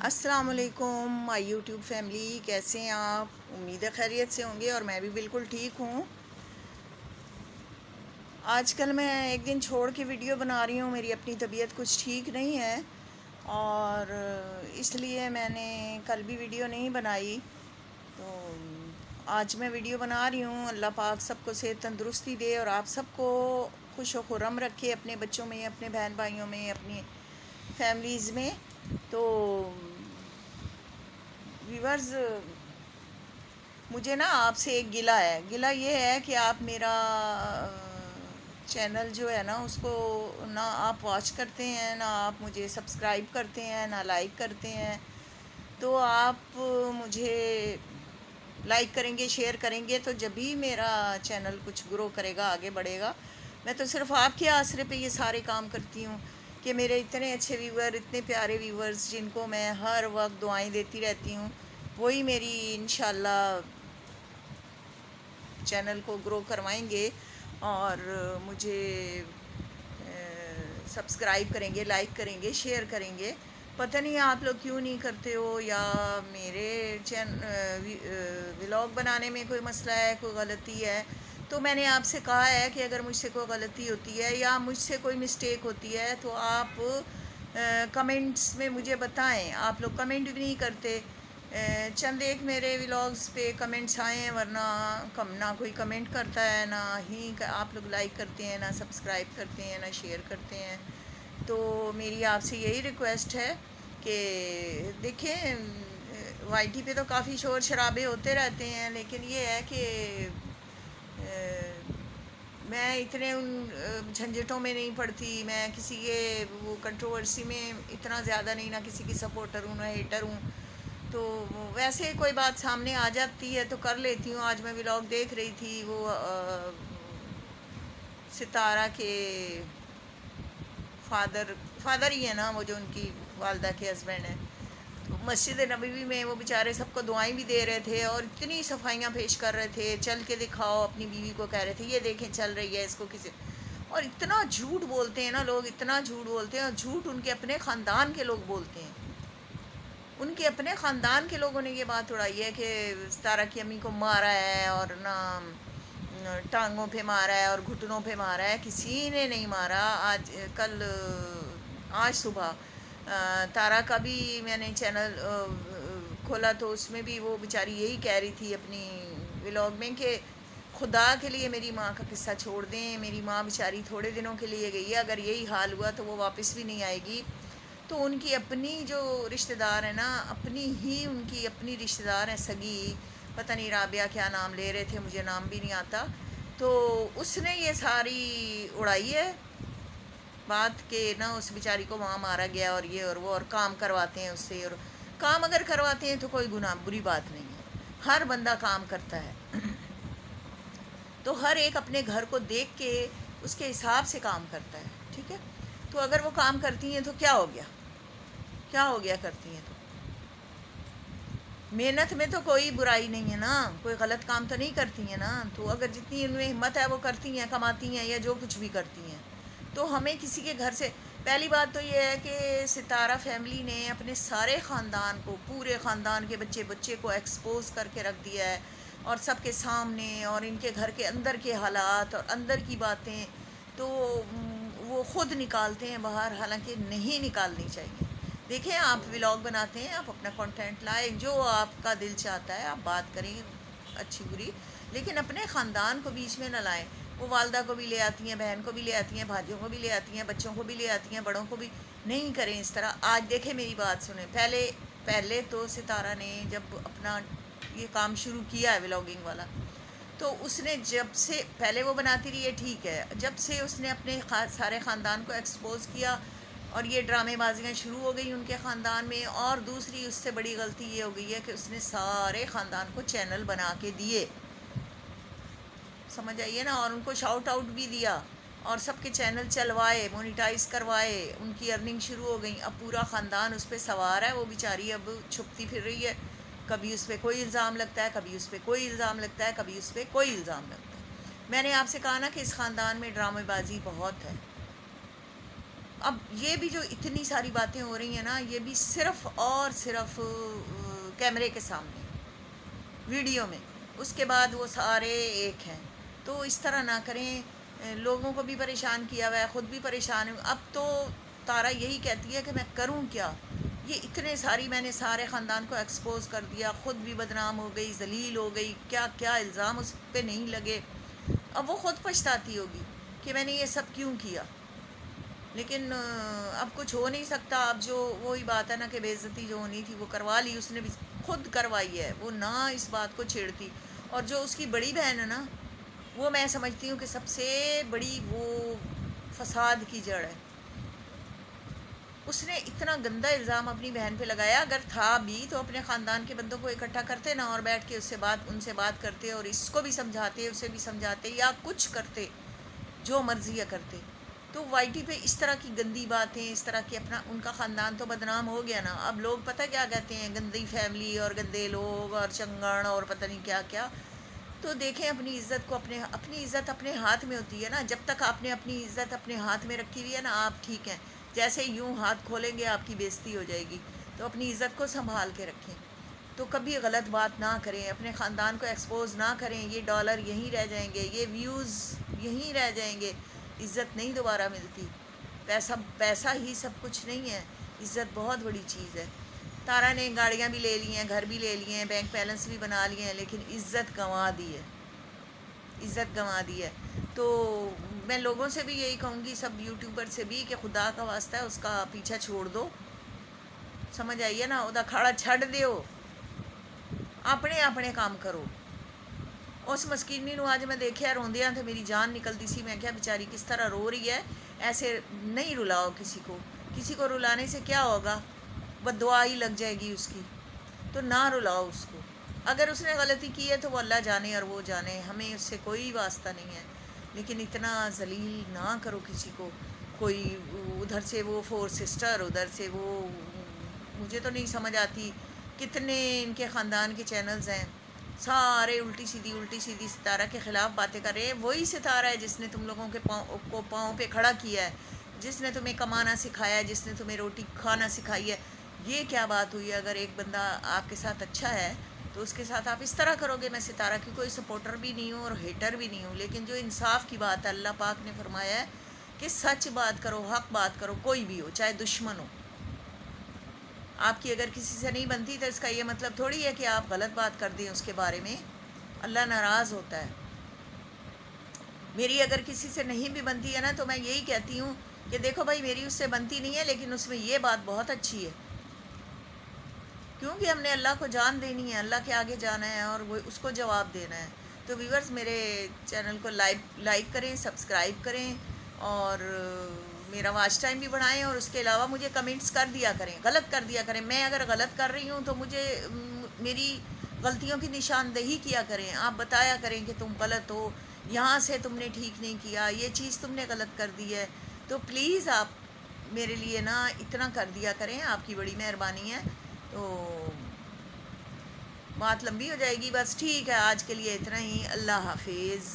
السلام علیکم مائی YouTube family, کیسے ہیں آپ؟ امید ہے خیریت سے ہوں گے، اور میں بھی بالکل ٹھیک ہوں۔ آج کل میں ایک دن چھوڑ کے ویڈیو بنا رہی ہوں، میری اپنی طبیعت کچھ ٹھیک نہیں ہے، اور اس لیے میں نے کل بھی ویڈیو نہیں بنائی۔ تو آج میں ویڈیو بنا رہی ہوں۔ اللہ پاک سب کو صحت تندرستی دے، اور آپ سب کو خوش و خرم رکھے، اپنے بچوں میں، اپنے بہن بھائیوں میں، اپنی فیملیز میں۔ تو ویورز، مجھے نا آپ سے ایک گلہ یہ ہے کہ آپ میرا چینل جو ہے نا اس کو نہ آپ واچ کرتے ہیں، نہ آپ مجھے سبسکرائب کرتے ہیں، نہ لائک کرتے ہیں۔ تو آپ مجھے لائک کریں گے، شیئر کریں گے، تو جب بھی میرا چینل کچھ گرو کرے گا، آگے بڑھے گا۔ میں تو صرف آپ کے آسرے پہ یہ سارے کام کرتی ہوں کہ میرے اتنے اچھے ویور، اتنے پیارے ویورز، جن کو میں ہر وقت دعائیں دیتی رہتی ہوں، وہی میری انشاءاللہ چینل کو گرو کروائیں گے، اور مجھے سبسکرائب کریں گے، لائک کریں گے، شیئر کریں گے۔ پتہ نہیں آپ لوگ کیوں نہیں کرتے ہو، یا میرے ولاگ بنانے میں کوئی مسئلہ ہے، کوئی غلطی ہے؟ تو میں نے آپ سے کہا ہے کہ اگر مجھ سے کوئی غلطی ہوتی ہے یا مجھ سے کوئی مسٹیک ہوتی ہے تو آپ کمنٹس میں مجھے بتائیں۔ آپ لوگ کمنٹ بھی نہیں کرتے۔ چند ایک میرے ولاگز پہ کمنٹس آئے ہیں، ورنہ نہ کوئی کمنٹ کرتا ہے، نہ ہی آپ لوگ لائک کرتے ہیں، نہ سبسکرائب کرتے ہیں، نہ شیئر کرتے ہیں۔ تو میری آپ سے یہی ریکویسٹ ہے کہ دیکھیں، وائی ٹی پہ تو کافی شور شرابے ہوتے رہتے ہیں، لیکن یہ ہے کہ میں اتنے ان جھنجھٹوں میں نہیں پڑتی، میں کسی کے وہ کنٹروورسی میں اتنا زیادہ نہیں، نہ کسی کی سپورٹر ہوں، نہ ہیٹر ہوں۔ تو ویسے کوئی بات سامنے آ جاتی ہے تو کر لیتی ہوں۔ آج میں ولاگ دیکھ رہی تھی، وہ ستارہ کے فادر ہی ہے نا، وہ جو ان کی والدہ کے ہسبینڈ ہیں، تو مسجد نبوی میں وہ بیچارے سب کو دعائیں بھی دے رہے تھے، اور اتنی صفائیاں پیش کر رہے تھے، چل کے دکھاؤ، اپنی بیوی کو کہہ رہے تھے یہ دیکھیں چل رہی ہے، اس کو کسی، اور اتنا جھوٹ بولتے ہیں نا لوگ، اتنا جھوٹ بولتے ہیں، اور جھوٹ ان کے اپنے خاندان کے لوگ بولتے ہیں۔ ان کے اپنے خاندان کے لوگوں نے یہ بات اڑائی ہے کہ ستارہ کی امی کو مارا ہے، اور نہ ٹانگوں پہ مارا ہے اور گھٹنوں پہ مارا ہے، کسی نے نہیں مارا۔ آج صبح تارا کا بھی میں نے چینل کھولا، تو اس میں بھی وہ بیچاری یہی کہہ رہی تھی اپنی ولاگ میں کہ خدا کے لیے میری ماں کا قصہ چھوڑ دیں، میری ماں بیچاری تھوڑے دنوں کے لیے گئی ہے، اگر یہی حال ہوا تو وہ واپس بھی نہیں آئے گی۔ تو ان کی اپنی جو رشتہ دار ہیں نا، ان کی اپنی رشتہ دار ہیں سگی، پتہ نہیں رابعہ کیا نام لے رہے تھے، مجھے نام بھی نہیں آتا، تو اس نے یہ ساری اڑائی ہے بات کہ نا اس بیچاری کو وہاں مارا گیا، اور یہ اور وہ، اور کام کرواتے ہیں اس سے، اور کام اگر کرواتے ہیں تو کوئی گناہ بری بات نہیں ہے، ہر بندہ کام کرتا ہے، تو ہر ایک اپنے گھر کو دیکھ کے اس کے حساب سے کام کرتا ہے، ٹھیک ہے؟ تو اگر وہ کام کرتی ہیں تو کیا ہو گیا، کیا ہو گیا کرتی ہیں تو محنت میں تو کوئی برائی نہیں ہے نا، کوئی غلط کام تو نہیں کرتی ہیں نا، تو اگر جتنی ان میں ہمت ہے وہ کرتی ہیں، کماتی ہیں، یا جو کچھ بھی کرتی ہیں، تو ہمیں کسی کے گھر سے، پہلی بات تو یہ ہے کہ ستارہ فیملی نے اپنے سارے خاندان کو، پورے خاندان کے بچے بچے کو ایکسپوز کر کے رکھ دیا ہے، اور سب کے سامنے، اور ان کے گھر کے اندر کے حالات اور اندر کی باتیں تو وہ خود نکالتے ہیں باہر، حالانکہ نہیں نکالنی چاہیے۔ دیکھیں، آپ ولاگ بناتے ہیں، آپ اپنا کنٹینٹ لائیں، جو آپ کا دل چاہتا ہے آپ بات کریں، اچھی بری، لیکن اپنے خاندان کو بیچ میں نہ لائیں۔ وہ والدہ کو بھی لے آتی ہیں، بہن کو بھی لے آتی ہیں، بھائیوں کو بھی لے آتی ہیں، بچوں کو بھی لے آتی ہیں، بڑوں کو بھی، نہیں کریں اس طرح۔ آج دیکھیں میری بات سنیں، پہلے تو ستارہ نے جب اپنا یہ کام شروع کیا ہے ولاگنگ والا، تو اس نے جب سے پہلے وہ بناتی رہی ہے، ٹھیک ہے، جب سے اس نے اپنے سارے خاندان کو ایکسپوز کیا، اور یہ ڈرامے بازیاں شروع ہو گئی ان کے خاندان میں، اور دوسری اس سے بڑی غلطی یہ ہو گئی ہے کہ اس نے سارے خاندان کو چینل بنا کے دیے، سمجھ آئیے نا، اور ان کو شاؤٹ آؤٹ بھی دیا، اور سب کے چینل چلوائے، مونیٹائز کروائے، ان کی ارننگ شروع ہو گئی، اب پورا خاندان اس پہ سوار ہے، وہ بیچاری اب چھپتی پھر رہی ہے، کبھی اس پہ کوئی الزام لگتا ہے، کبھی اس پہ کوئی الزام لگتا ہے، کبھی اس پہ کوئی الزام لگتا ہے۔ میں نے آپ سے کہا نا کہ اس خاندان میں ڈرامے بازی بہت ہے، اب یہ بھی جو اتنی ساری باتیں ہو رہی ہیں نا، یہ بھی صرف اور صرف کیمرے کے سامنے، ویڈیو میں، اس کے بعد وہ سارے ایک ہیں. تو اس طرح نہ کریں. لوگوں کو بھی پریشان کیا ہوا ہے، خود بھی پریشان ہوں. اب تو تارا یہی کہتی ہے کہ میں کروں کیا. یہ اتنے ساری میں نے سارے خاندان کو ایکسپوز کر دیا، خود بھی بدنام ہو گئی، ذلیل ہو گئی، کیا کیا الزام اس پہ نہیں لگے. اب وہ خود پچھتاتی ہوگی کہ میں نے یہ سب کیوں کیا. لیکن اب کچھ ہو نہیں سکتا. اب جو وہی بات ہے نا کہ بے عزتی جو ہونی تھی وہ کروا لی، اس نے بھی خود کروائی ہے. وہ نہ اس بات کو چھیڑتی. اور جو اس کی بڑی بہن ہے نا، وہ میں سمجھتی ہوں کہ سب سے بڑی وہ فساد کی جڑ ہے. اس نے اتنا گندا الزام اپنی بہن پہ لگایا. اگر تھا بھی تو اپنے خاندان کے بندوں کو اکٹھا کرتے نا، اور بیٹھ کے ان سے بات کرتے، اور اس کو بھی سمجھاتے، اسے بھی سمجھاتے، یا کچھ کرتے، جو مرضی کرتے. تو وائی ٹی پہ اس طرح کی گندی باتیں، اس طرح کی ان کا خاندان تو بدنام ہو گیا نا. اب لوگ پتہ کیا کہتے ہیں، گندی فیملی اور گندے لوگ اور چنگڑ اور پتہ نہیں کیا کیا. تو دیکھیں اپنی عزت کو، اپنی عزت اپنے ہاتھ میں ہوتی ہے نا. جب تک آپ نے اپنی عزت اپنے ہاتھ میں رکھی ہوئی ہے نا، آپ ٹھیک ہیں. جیسے یوں ہاتھ کھولیں گے آپ کی بےزتی ہو جائے گی. تو اپنی عزت کو سنبھال کے رکھیں. تو کبھی غلط بات نہ کریں، اپنے خاندان کو ایکسپوز نہ کریں. یہ ڈالر یہیں رہ جائیں گے، یہ ویوز یہیں رہ جائیں گے. عزت نہیں دوبارہ ملتی. پیسہ ہی سب کچھ نہیں ہے. عزت بہت بڑی چیز ہے. تارا نے گاڑیاں بھی لے لی ہیں، گھر بھی لے لیے ہیں، بینک بیلنس بھی بنا لیے ہیں، لیکن عزت گنوا دی ہے. عزت گنوا دی ہے. تو میں لوگوں سے بھی یہی کہوں گی، سب یوٹیوبر سے بھی، کہ خدا کا واسطہ ہے اس کا پیچھا چھوڑ دو. سمجھ آئیے نا، ادا کھاڑا چھڈ دیو، اپنے اپنے کام کرو. اس مسکینی نو آج میں دیکھیا روندیاں تو میری جان نکلتی سی. میں کیا بیچاری کس طرح رو رہی ہے. ایسے نہیں رلاؤ کسی کو. کسی کو رلانے سے کیا ہوگا، بددعا ہی لگ جائے گی اس کی. تو نہ رلاؤ اس کو. اگر اس نے غلطی کی ہے تو وہ اللہ جانے اور وہ جانے، ہمیں اس سے کوئی واسطہ نہیں ہے. لیکن اتنا ذلیل نہ کرو کسی کو. کوئی ادھر سے وہ 4 سسٹر، ادھر سے وہ، مجھے تو نہیں سمجھ آتی کتنے ان کے خاندان کے چینلز ہیں. سارے الٹی سیدھی ستارہ کے خلاف باتیں کر رہے ہیں. وہی ستارہ ہے جس نے تم لوگوں کے پاؤں پہ کھڑا کیا ہے، جس نے تمہیں کمانا سکھایا ہے، جس نے تمہیں روٹی کھانا سکھائی ہے. یہ کیا بات ہوئی؟ اگر ایک بندہ آپ کے ساتھ اچھا ہے تو اس کے ساتھ آپ اس طرح کرو گے. میں ستارہ کی کوئی سپورٹر بھی نہیں ہوں اور ہیٹر بھی نہیں ہوں، لیکن جو انصاف کی بات ہے، اللہ پاک نے فرمایا ہے کہ سچ بات کرو، حق بات کرو، کوئی بھی ہو، چاہے دشمن ہو. آپ کی اگر کسی سے نہیں بنتی تو اس کا یہ مطلب تھوڑی ہے کہ آپ غلط بات کر دیں اس کے بارے میں. اللہ ناراض ہوتا ہے. میری اگر کسی سے نہیں بھی بنتی ہے نا، تو میں یہی کہتی ہوں کہ دیکھو بھائی، میری اس سے بنتی نہیں ہے، لیکن اس میں یہ بات بہت اچھی ہے. کیونکہ ہم نے اللہ کو جان دینی ہے، اللہ کے آگے جانا ہے، اور وہ اس کو جواب دینا ہے. تو ویورز، میرے چینل کو لائک کریں، سبسکرائب کریں، اور میرا واچ ٹائم بھی بڑھائیں. اور اس کے علاوہ مجھے کمنٹس کر دیا کریں، غلط کر دیا کریں. میں اگر غلط کر رہی ہوں تو مجھے میری غلطیوں کی نشاندہی کیا کریں. آپ بتایا کریں کہ تم غلط ہو، یہاں سے تم نے ٹھیک نہیں کیا، یہ چیز تم نے غلط کر دی ہے. تو پلیز آپ میرے لیے نا اتنا کر دیا کریں، آپ کی بڑی مہربانی ہے. تو بات لمبی ہو جائے گی. بس ٹھیک ہے، آج کے لیے اتنا ہی. اللہ حافظ.